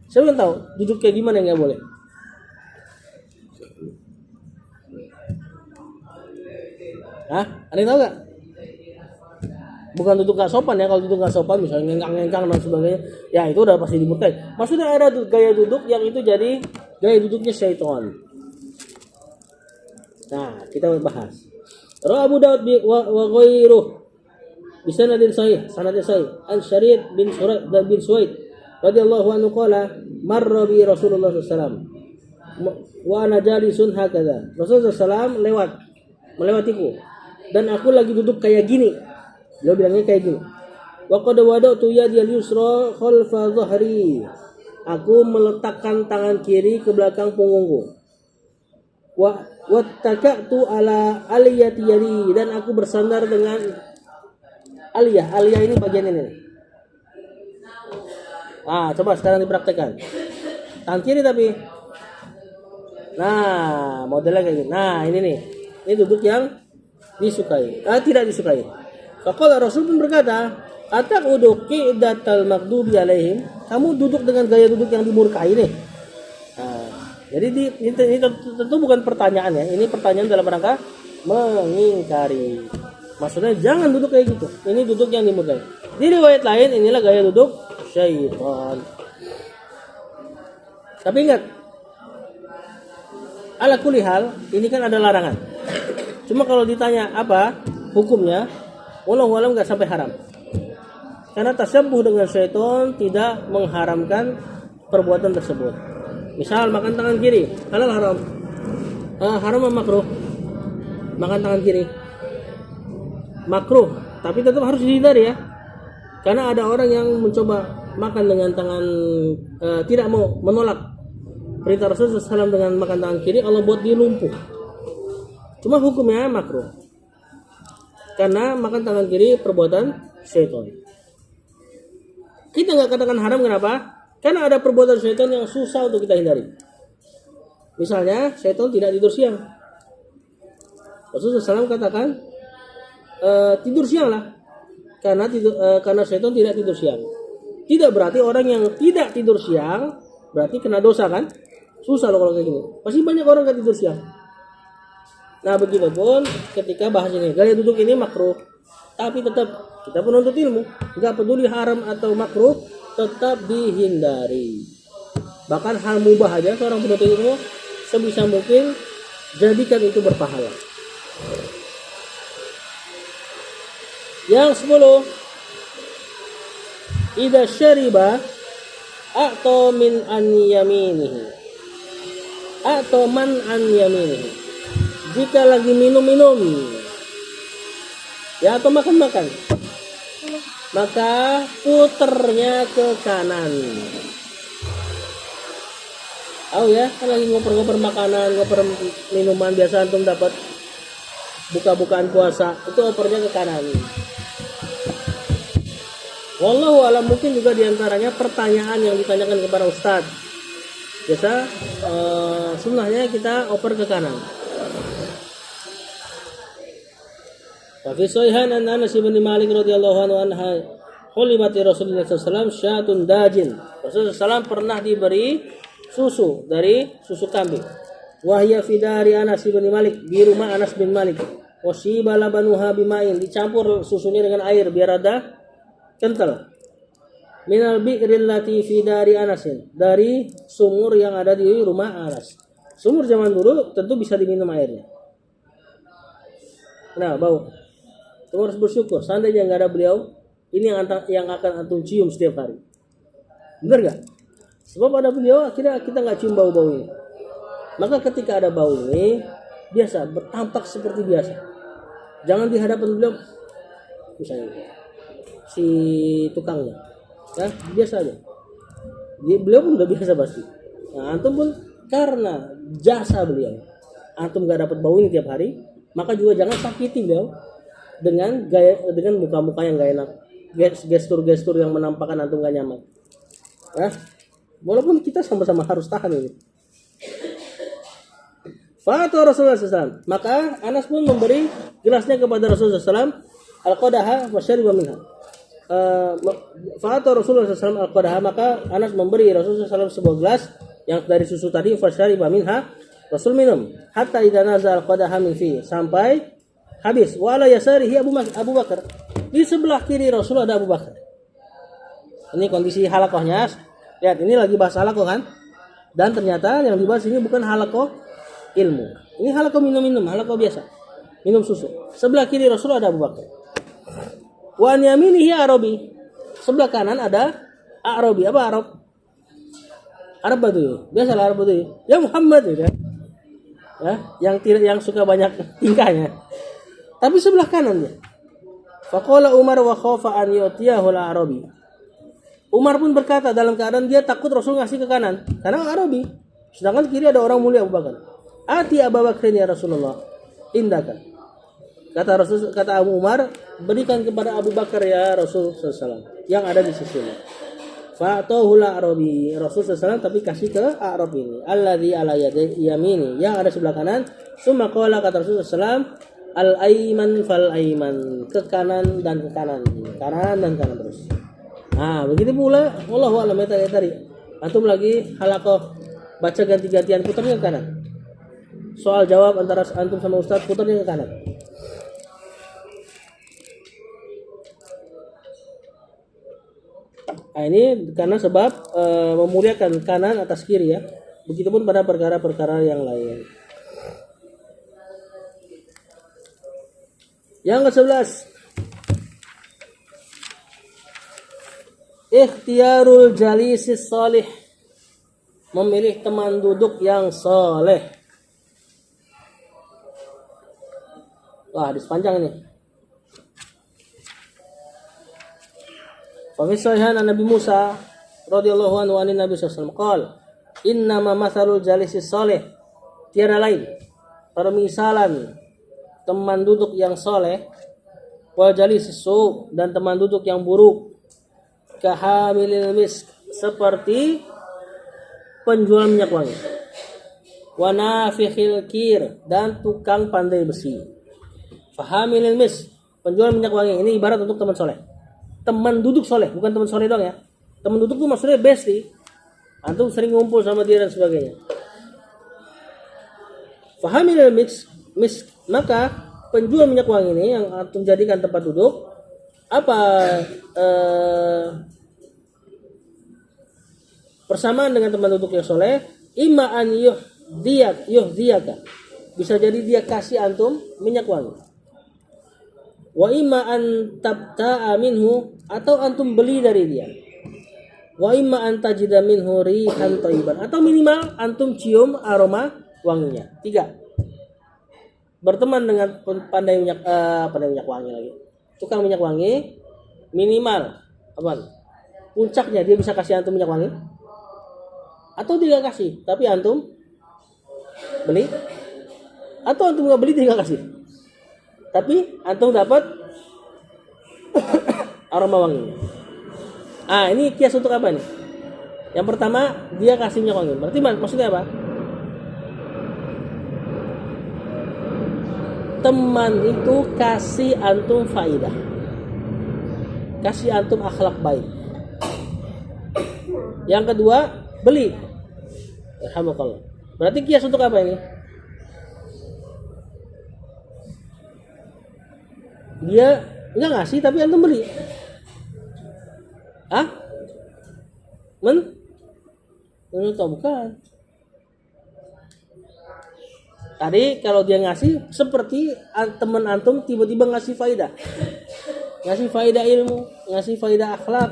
Saya belum tahu duduk kayak gimana yang nggak boleh. Ada yang tahu nggak? Bukan duduk nggak sopan ya. Kalau duduk nggak sopan, misalnya ngengkang dan sebagainya, ya itu udah pasti dimurkai. Maksudnya ada gaya duduk yang itu jadi gaya duduknya syaitan. Nah, kita bahas. Rawi Abu Daud wa ghairuh bi sanadin sahih, an Syariyat bin Suwaid radhiyallahu anhu qala marra bi Rasulullah sallallahu alaihi wasallam wa ana jalisun hakadha. Rasulullah sallallahu melewatiku dan aku lagi duduk kayak gini. Beliau bilangnya kayak gini. Wa qad wada'tu yadi al-yusra khalfa dhahri. Aku meletakkan tangan kiri ke belakang punggungku. Wa wattaka'tu ala aliyati yadi, dan aku bersandar dengan aliyah. Aliyah ini bagian ini. Coba sekarang dipraktekkan. Tangan kiri tapi. Nah, modelnya kayak gini. Nah, ini nih. Ini duduk yang disukai. Tidak disukai. Faqala Rasul pun berkata, "Ataqudu qidatal maghdubi alaihim?" Kamu duduk dengan gaya duduk yang dimurkai nih. Jadi ini tentu bukan pertanyaan ya. Ini pertanyaan dalam rangka mengingkari. Maksudnya jangan duduk kayak gitu. Ini duduk yang dimurkai. Di riwayat lain inilah gaya duduk syaitan. Tapi ingat, ala kulli hal ini kan ada larangan. Cuma kalau ditanya apa hukumnya, wallahu alam enggak sampai haram. Karena tasyabbuh dengan syaitan tidak mengharamkan perbuatan tersebut. Misal makan tangan kiri, halal haram? Haram atau makruh? Makan tangan kiri makruh, tapi tetap harus dihindari ya. Karena ada orang yang mencoba makan dengan tangan tidak mau, menolak perintah Rasulullah SAW dengan makan tangan kiri, Allah buat dia lumpuh. Cuma hukumnya makruh. Karena makan tangan kiri perbuatan syaitan. Kita nggak katakan haram, kenapa? Karena ada perbuatan syaitan yang susah untuk kita hindari. Misalnya syaitan tidak tidur siang. Rasulullah SAW katakan tidur siang lah. Karena syaitan tidak tidur siang. Tidak berarti orang yang tidak tidur siang berarti kena dosa kan? Susah loh kalau kayak gini. Pasti banyak orang yang tidur siang. Nah begitupun ketika bahas ini, gaya duduk ini makruh, tapi tetap kita penuntut ilmu, nggak peduli haram atau makruh, tetap dihindari. Bahkan hal mubah aja seorang penuntut ilmu sebisa mungkin jadikan itu berpahala. Yang 10, idza syariba atau min an yaminihi atau man an yaminihi, jika lagi minum-minum ya atau makan-makan, maka puternya ke kanan. Ya, kan lagi ngoper-ngoper makanan, ngoper minuman, biasa antum dapat buka-bukaan puasa, itu opernya ke kanan. Wallahu alam, mungkin juga diantaranya pertanyaan yang ditanyakan kepada ustadz. Biasa sunnahnya kita oper ke kanan. Fi sahihan an Anas bin Malik radhiyallahu anhu anha hulimati Rasulullah sallallahu alaihi wasallam syatun dajin. Rasulullah SAW pernah diberi susu dari susu kambing. Wahya fi dari Anas bin Malik, di rumah Anas bin Malik. Wasiba labanuha bimain, dicampur susunya dengan air biar ada kental. Minal bi'ril lati fi dari Anasin, dari sumur yang ada di rumah Anas. Sumur zaman dulu tentu bisa diminum airnya. Nah, bau. Kamu harus bersyukur. Seandainya nggak ada beliau, ini yang akan antum cium setiap hari. Benar nggak? Sebab ada beliau, akhirnya kita nggak cium bau-bau ini. Maka ketika ada bau ini, biasa bertampak seperti biasa. Jangan di hadapan beliau, misalnya si tukangnya, ya biasa aja. Beliau pun udah biasa pasti. Nah, antum pun karena jasa beliau, antum nggak dapat bau ini tiap hari, maka juga jangan sakiti beliau dengan muka-muka yang gak enak, gestur-gestur yang menampakkan antum gak nyaman. Walaupun kita sama-sama harus tahan ini. Fatu Rasulullah SAW, maka Anas pun memberi gelasnya kepada Rasulullah SAW, al-qadaha wa syariba minha. Fatu Rasulullah SAW al-qadaha, maka Anas memberi Rasulullah SAW sebuah gelas yang dari susu tadi, fa syariba minha, Rasul minum hatta idza nazal qadaha min fi, sampai habis. Wa ala yasarihi Abu Bakar, di sebelah kiri Rasul ada Abu Bakar. Ini kondisi halakohnya. Lihat, ini lagi bahas halakoh kan? Dan ternyata yang dibahas ini bukan halakoh ilmu. Ini halakoh minum-minum, halakoh biasa. Minum susu. Sebelah kiri Rasul ada Abu Bakar. Wa an yaminihi Arabi. Sebelah kanan ada Arabi. Apa Arab? Arab Baduy. Biasalah Arab Baduy. Ya Muhammad gitu ya. Yang suka banyak tingkahnya. Tapi sebelah kanannya. Faqala Umar wa khafa an yu'tiyahu al-Arabi. Umar pun berkata dalam keadaan dia takut Rasul ngasih ke kanan karena Arabi. Sedangkan kiri ada orang mulia Abu Bakar. Ati Abu Bakar ya Rasulullah, indaka. Kata Abu Umar, berikan kepada Abu Bakar ya Rasul sallallahu yang ada di sisinya. Fa'tahu al-Arabi, Rasul sallallahu tapi kasih ke Arab ini. Alladzi ala yamini, yang ada sebelah kanan. Summa qala, kata Rasul sallallahu al-aiman fal aiman, ke kanan dan ke kanan. Kanan dan kanan terus. Nah, begitu pula wallahu a'lam tadi. Antum lagi halakoh baca ganti-gantian, putarnya ke kanan. Soal jawab antara antum sama ustaz, putarnya ke kanan. Nah, ini karena sebab memuliakan kanan atas kiri ya. Begitupun pada perkara-perkara yang lain. Yang ke-11, ikhtiyarul jalisis salih, memilih teman duduk yang saleh. Wah, hadis panjang ini. Fa fi sahihan Nabi Musa radhiyallahu anhu an Nabi sallallahu alaihi wasallam qala, innama mathalul jalisis salih, tiada lain permisalan teman duduk yang soleh, wal jalisis su, dan teman duduk yang buruk, kahamilil misk, seperti penjual minyak wangi, wa nafikhil kir, dan tukang pandai besi. Fahamilil misk, penjual minyak wangi, ini ibarat untuk teman soleh, teman duduk soleh, bukan teman soleh dong ya. Teman duduk itu maksudnya besti, antum sering ngumpul sama dia dan sebagainya. Fahamilil misk, maka penjual minyak wangi ini yang antum jadikan tempat duduk, apa persamaan dengan teman duduk yang soleh, imma an yuhdiyaka, bisa jadi dia kasih antum minyak wangi, wa imma an tabta'a minhu, atau antum beli dari dia. Wa imma an tajida minhu rihan thayyiban, atau minimal antum cium aroma wanginya. 3. Berteman dengan pandai minyak wangi lagi. Tukang minyak wangi minimal apa? Puncaknya dia bisa kasih antum minyak wangi, atau dia nggak kasih tapi antum beli, atau antum nggak beli dia nggak kasih tapi antum dapat aroma wanginya. Ini kias untuk apa nih? Yang pertama dia kasih minyak wangi, berarti maksudnya apa? Teman itu kasih antum faidah, kasih antum akhlak baik. Yang kedua beli. Alhamdulillah. Berarti kias untuk apa ini? Dia nggak ngasih tapi antum beli. Menurut bukan. Tadi kalau dia ngasih seperti teman antum tiba-tiba ngasih faidah. Ngasih faidah ilmu, ngasih faidah akhlak.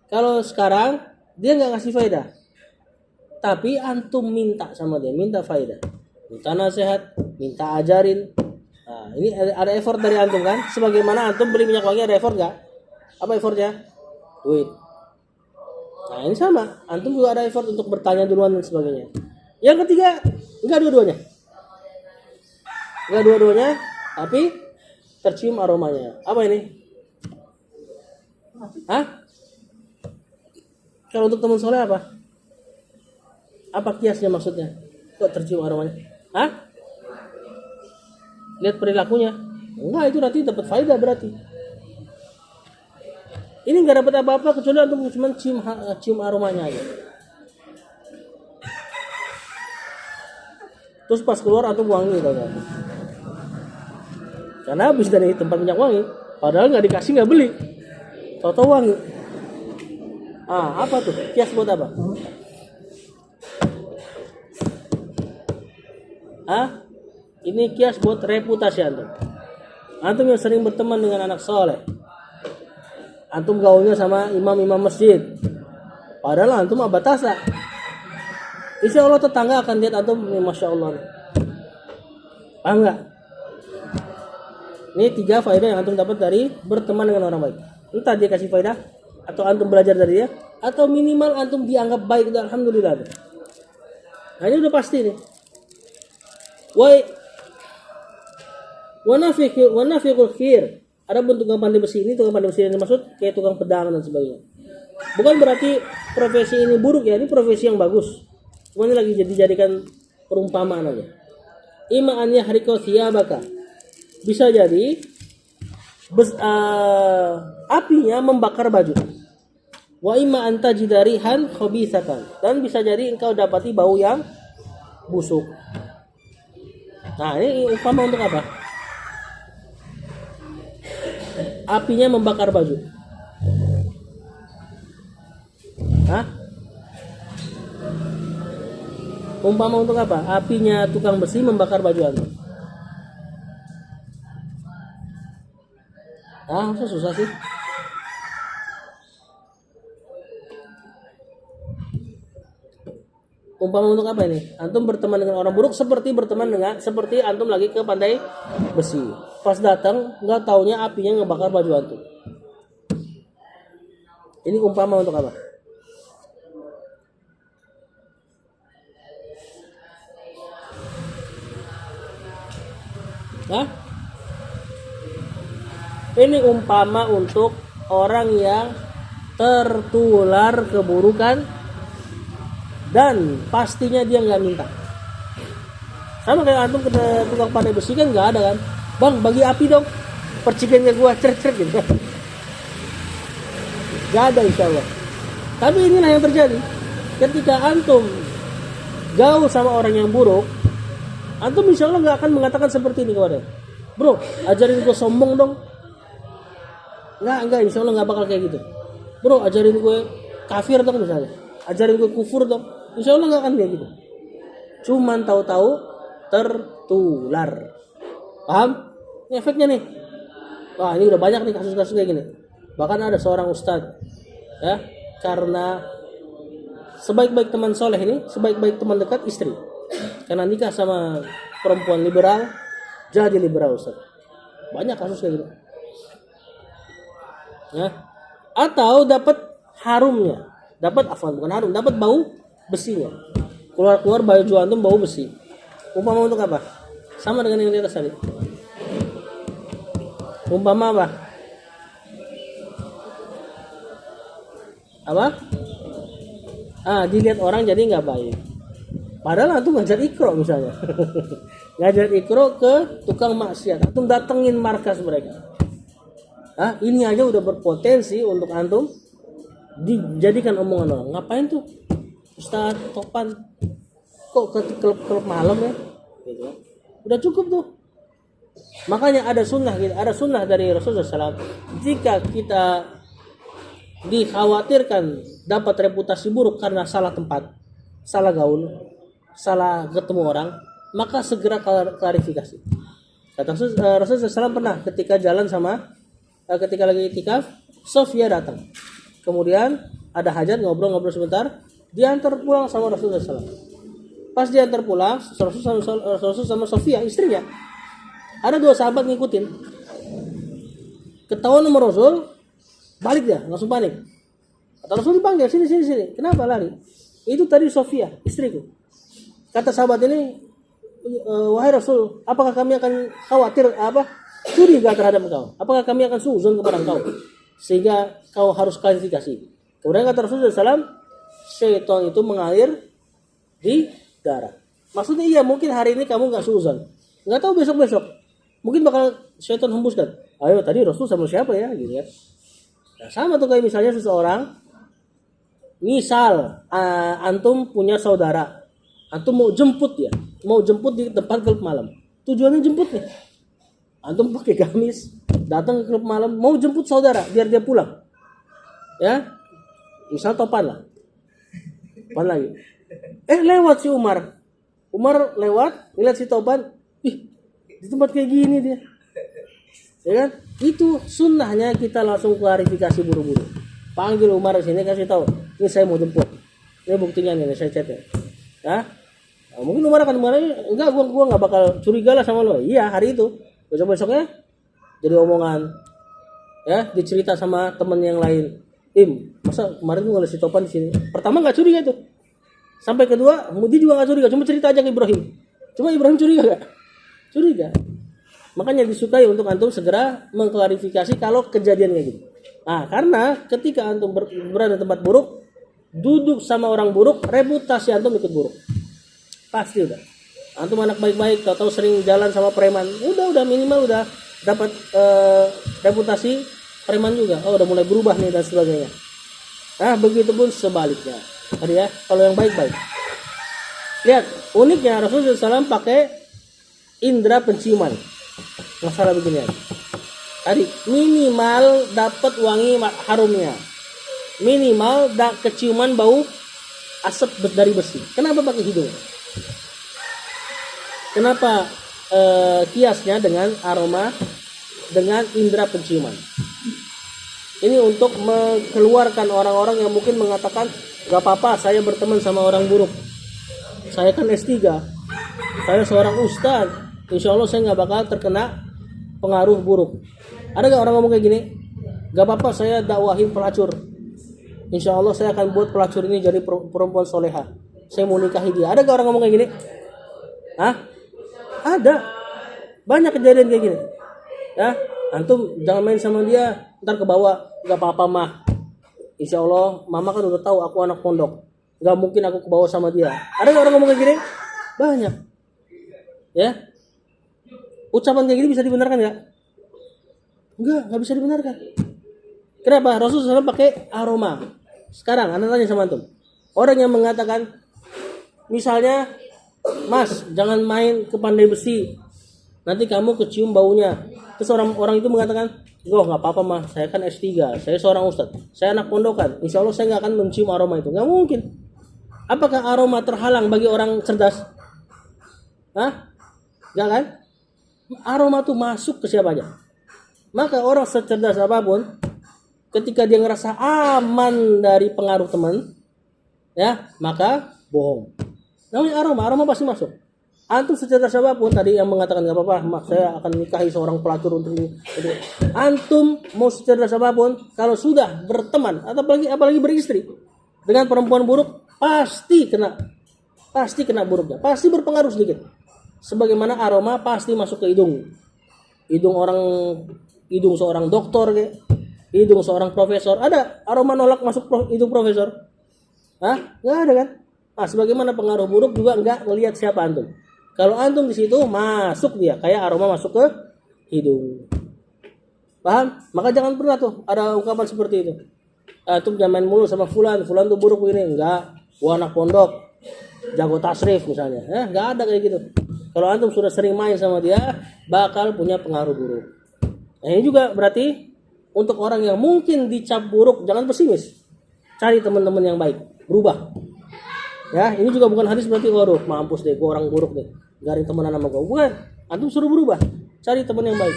Kalau sekarang dia nggak ngasih faidah, tapi antum minta sama dia, minta faidah, minta nasihat, minta ajarin. Ini ada effort dari antum kan? Sebagaimana antum beli minyak wangi ada effort nggak? Apa effortnya? Duit. Ini sama, antum juga ada effort untuk bertanya duluan dan sebagainya. Yang ketiga, enggak dua-duanya, tapi tercium aromanya. Apa ini? Kalau untuk teman soleh apa? Apa kiasnya maksudnya? Kok tercium aromanya? Lihat perilakunya. Enggak, itu nanti dapat faedah berarti. Ini nggak dapat apa-apa kecuali antum cuma cium aromanya aja. Terus pas keluar antum wangi tau gak? Karena habis dari tempat minyak wangi, padahal nggak dikasih nggak beli, tau wangi. Apa tuh? Kias buat apa? Ini kias buat reputasi antum. Antum yang sering berteman dengan anak soleh, antum gaulnya sama imam-imam masjid, padahal antum abatasa. Insya Allah tetangga akan lihat antum, masya Allah. Paham nggak? Ini 3 faedah yang antum dapat dari berteman dengan orang baik. Entah dia kasih faedah, atau antum belajar dari dia, atau minimal antum dianggap baik. Alhamdulillah. Nah, ini udah pasti nih. Wa nafiqul khair. Ada pun tukang pandai besi ini, tukang pandai besi yang dimaksud kayak tukang pedang dan sebagainya. Bukan berarti profesi ini buruk ya, ini profesi yang bagus. Cuma ini lagi dijadikan perumpamaan aja. Ima an yahrika thiyabaka. Bisa jadi apinya membakar baju. Wa imma an tajida rihan khabithatan. Dan bisa jadi engkau dapati bau yang busuk. Nah, ini umpama untuk apa? Apinya membakar baju. Umpama untuk apa? Apinya tukang besi membakar baju antum. Susah sih. Umpama untuk apa ini? Antum berteman dengan orang buruk seperti antum lagi ke pandai besi. Pas datang nggak taunya apinya ngebakar baju antum. Ini umpama untuk apa? Ini umpama untuk orang yang tertular keburukan dan pastinya dia nggak minta. Sama kayak antum ke tukang pandai besi kan nggak ada kan? Bang, bagi api dong, percikan ke gua, ceret gitu. Gak ada insya Allah. Tapi inilah yang terjadi ketika antum gaul sama orang yang buruk. Antum insya Allah nggak akan mengatakan seperti ini kepada, bro, ajarin gue sombong dong. Nggak, insya Allah nggak bakal kayak gitu. Bro, ajarin gue kafir dong misalnya, ajarin gue kufur dong. Insya Allah nggak akan kayak gitu. Cuman tahu-tahu tertular. Paham? Ini efeknya nih. Wah, ini udah banyak nih kasus-kasus kayak gini. Bahkan ada seorang ustadz, ya, karena sebaik-baik teman soleh ini, sebaik-baik teman dekat istri. Karena nikah sama perempuan liberal, jadi liberal ustadz. Banyak kasus kayak gitu. Ya. Atau dapat harumnya, dapat bukan harum, dapat bau besinya. Keluar baju antum bau besi. Umpama untuk apa? Sama dengan yang di atas tadi. Umpama apa? Apa? Dilihat orang jadi nggak baik. Padahal antum ngajar ikro misalnya. Ngajar ikro ke tukang maksiat. Antum datengin markas mereka. Ini aja udah berpotensi untuk antum dijadikan omongan orang. Ngapain tuh Ustaz Topan kok ke klub malam ya? Gitu. Udah cukup tuh. Makanya ada sunnah dari Rasulullah SAW. Jika kita dikhawatirkan dapat reputasi buruk karena salah tempat, salah gaul, salah ketemu orang, maka segera klarifikasi. Kata Rasulullah SAW pernah ketika jalan ketika lagi itikaf, Sofia datang. Kemudian ada hajat, ngobrol sebentar, diantar pulang sama Rasulullah SAW. Pas diantar pulang, Rasul sama Sofia istrinya, ada 2 sahabat ngikutin. Ketahuan sama Rasul, balik dia, langsung panik. Kata Rasul dipanggil, sini. Kenapa lari? Itu tadi Sofia, istriku. Kata sahabat ini, wahai Rasul, apakah kami akan khawatir curiga terhadap engkau? Apakah kami akan suuzon kepada engkau sehingga kau harus klarifikasi? Kemudian kata Rasulullah SAW, syaitan itu mengalir di darah. Maksudnya iya, mungkin hari ini kamu nggak suuzon, nggak tahu besok mungkin bakal syaitan hembuskan. Ayo tadi Rasul sama siapa ya, gitu ya. Nah, sama tuh kayak misalnya seseorang, misal antum punya saudara, antum mau jemput di tempat klub malam. Tujuannya jemput nih. Antum pakai gamis, datang ke klub malam, mau jemput saudara biar dia pulang. Ya. Misal Topan lah. Topan lagi. Lewat si Umar. Umar lewat, ngeliat si Topan, di tempat kayak gini dia. Ya kan? Itu sunnahnya kita langsung klarifikasi buru-buru. Panggil Umar di sini, kasih tahu, ini saya mau jemput. Ini buktinya nih, saya chat ya. Mungkin Umar akan kemarin, enggak, gua nggak bakal curiga lah sama lo. Iya, hari itu. Besoknya jadi omongan, ya, dicerita sama temen yang lain. Masa kemarin tuh ngeliat si Topan di sini. Pertama nggak curiga tuh, sampai kedua, dia juga nggak curiga. Cuma cerita aja ke Ibrahim. Cuma Ibrahim curiga nggak? Curiga. Makanya disukai untuk antum segera mengklarifikasi kalau kejadian kayak gitu. Karena ketika antum berada di tempat buruk, duduk sama orang buruk, reputasi antum ikut buruk. Pasti udah. Antum anak baik-baik, tahu sering jalan sama preman, udah minimal udah dapat reputasi preman juga. Udah mulai berubah nih dan sebagainya. Begitupun sebaliknya. Tadi ya, kalau yang baik-baik. Lihat, uniknya Rasulullah SAW pakai indera penciuman. Masalah begini. Tadi minimal dapat wangi harumnya. Minimal keciuman bau asap dari besi. Kenapa pakai hidung? Kenapa kiasnya dengan aroma dengan indera penciuman? Ini untuk mengeluarkan orang-orang yang mungkin mengatakan gak apa-apa saya berteman sama orang buruk. Saya kan S3, saya seorang ustadz, insya Allah saya gak bakal terkena pengaruh buruk. Ada gak orang ngomong kayak gini? Gak apa-apa saya dakwahin pelacur, insya Allah saya akan buat pelacur ini jadi perempuan soleha, saya mau nikahi dia. Ada gak orang ngomong kayak gini? Ada. Banyak kejadian kayak gini. Ya, antum jangan main sama dia, ntar ke bawah. Gak apa-apa mah, insya Allah mama kan udah tahu aku anak pondok, gak mungkin aku ke bawah sama dia. Ada gak orang ngomong kayak gini? Banyak. Ya, ucapan kayak gini bisa dibenarkan gak? Gak bisa dibenarkan. Kenapa? Rasulullah SAW pakai aroma. Sekarang anda tanya sama antum, orang yang mengatakan misalnya, Mas, jangan main ke pandai besi, nanti kamu kecium baunya. Terus orang itu mengatakan, nggak apa-apa mah, saya kan S3, saya seorang ustadz, saya anak pondokan, insya Allah saya nggak akan mencium aroma itu. Nggak mungkin. Apakah aroma terhalang bagi orang cerdas? Nggak kan? Aroma itu masuk ke siapa aja. Maka orang secerdas apapun, ketika dia ngerasa aman dari pengaruh teman, ya, maka bohong. Namanya aroma pasti masuk. Antum secerdas apapun tadi yang mengatakan nggak apa-apa, saya akan nikahi seorang pelacur untuk ini. Antum mau secerdas apapun, kalau sudah berteman atau apalagi beristri dengan perempuan buruk, pasti kena buruknya, pasti berpengaruh sedikit. Sebagaimana aroma pasti masuk ke hidung seorang dokter, kayak hidung seorang profesor. Ada aroma nolak masuk hidung profesor? Nggak ada kan? Sebagaimana pengaruh buruk juga nggak ngelihat siapa antum. Kalau antum di situ masuk dia, kayak aroma masuk ke hidung. Paham? Maka jangan pernah tuh ada ungkapan seperti itu. Antum jangan main mulu sama fulan tuh buruk ini. Enggak, gua anak pondok, jago tasrif misalnya. Enggak ada kayak gitu. Kalau antum sudah sering main sama dia, bakal punya pengaruh buruk. Nah, ini juga berarti untuk orang yang mungkin dicap buruk, jangan pesimis. Cari teman-teman yang baik, berubah. Ya, ini juga bukan hadis berarti waduh, mampus deh, gua orang buruk deh. Garing temenan sama gua. Bukan. Antum suruh berubah. Cari teman yang baik.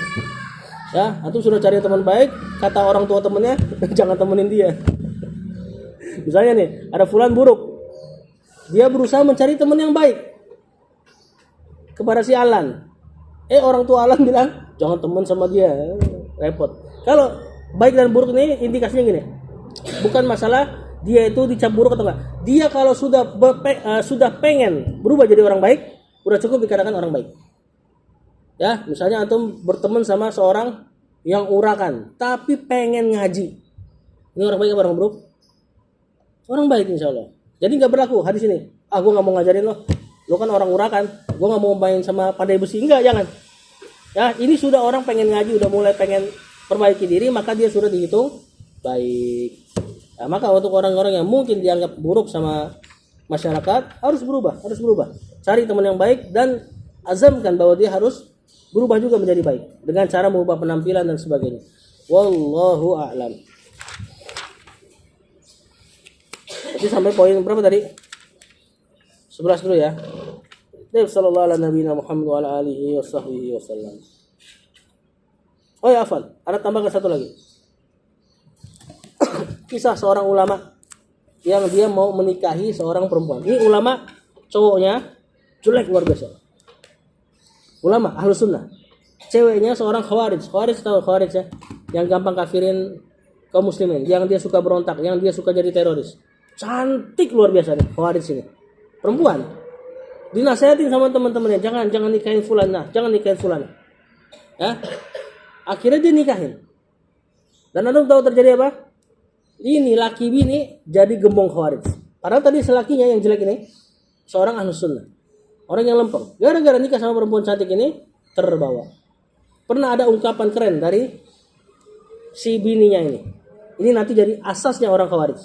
Ya, antum sudah cari teman baik, kata orang tua temennya, jangan temenin dia. Misalnya nih, ada fulan buruk. Dia berusaha mencari teman yang baik kepada si Alan. Orang tua Alan bilang, jangan teman sama dia, repot. Kalau baik dan buruk ini indikasinya gini. Bukan masalah dia itu dicap buruk atau enggak. Dia kalau sudah pengen berubah jadi orang baik, udah cukup dikatakan orang baik. Ya, misalnya antum berteman sama seorang yang urakan, tapi pengen ngaji. Ini orang baik apa orang buruk? Orang baik insya Allah. Jadi nggak berlaku hadis ini. Gue nggak mau ngajarin lo kan orang urakan. Gue nggak mau main sama pandai besi. Enggak, jangan. Ya, ini sudah orang pengen ngaji, udah mulai pengen perbaiki diri, maka dia sudah dihitung baik. Nah, maka untuk orang-orang yang mungkin dianggap buruk sama masyarakat harus berubah. Cari teman yang baik dan azamkan bahwa dia harus berubah juga menjadi baik dengan cara mengubah penampilan dan sebagainya. Wallahu a'lam. Jadi sampai poin berapa tadi? 11 dulu ya. Nabi sallallahu alaihi Muhammad wa ala alihi washabbihi wasallam. Oh ya, afwan, ada tambahkan satu lagi. Kisah seorang ulama yang dia mau menikahi seorang perempuan. Ini ulama cowoknya jelek luar biasa. Ulama ahlus sunnah. Ceweknya seorang khawarij. Tahu khawarij ya? Yang gampang kafirin kaum muslimin, yang dia suka berontak, yang dia suka jadi teroris. Cantik luar biasa nih khawarij ini. Perempuan. Dinasihatin sama teman-temannya, jangan nikahin fulanah, jangan nikahin fulanah. Ya. Akhirnya dia nikahin. Dan antum tahu terjadi apa? Ini laki bini jadi gembong khawarij. Padahal tadi selakinya yang jelek ini seorang ahlus sunnah, orang yang lempeng. Gara-gara nikah sama perempuan cantik ini terbawa. Pernah ada ungkapan keren dari si bininya ini. Ini nanti jadi asasnya orang khawarij.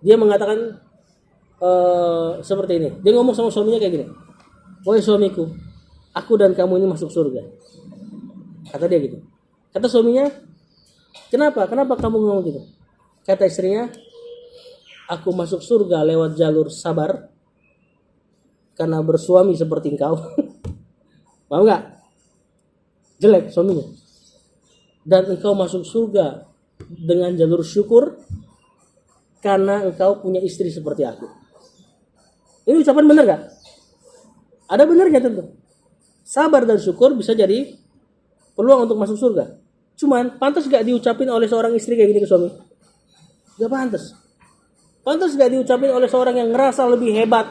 Dia mengatakan seperti ini. Dia ngomong sama suaminya kayak gini. Wahai suamiku, aku dan kamu ini masuk surga. Kata dia gitu. Kata suaminya, kenapa kamu ngomong gitu? Kata istrinya, aku masuk surga lewat jalur sabar karena bersuami seperti engkau. Mau nggak? Jelek suaminya. Dan engkau masuk surga dengan jalur syukur karena engkau punya istri seperti aku. Ini ucapan benar nggak? Ada benarnya tentu. Sabar dan syukur bisa jadi peluang untuk masuk surga. Cuman pantas gak diucapin oleh seorang istri kayak gini ke suami? Gak pantas. Pantas gak diucapin oleh seorang yang ngerasa lebih hebat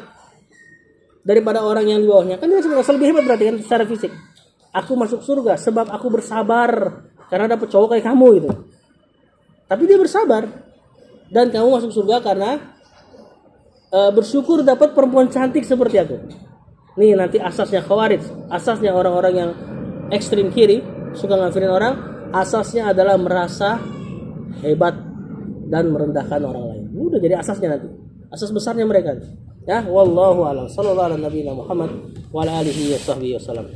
daripada orang yang di bawahnya? Kan dia ngerasa lebih hebat berarti kan secara fisik. Aku masuk surga sebab aku bersabar karena dapet cowok kayak kamu gitu. Tapi dia bersabar. Dan kamu masuk surga karena bersyukur dapat perempuan cantik seperti aku. Nih nanti asasnya khawarij, asasnya orang-orang yang ekstrim kiri, suka ngafirin orang, asasnya adalah merasa hebat dan merendahkan orang lain. Ini udah jadi asasnya nanti. Asas besarnya mereka. Ya, wallahu a'lam. Sallallahu alaihi Muhammad wa ala alihi wasallam.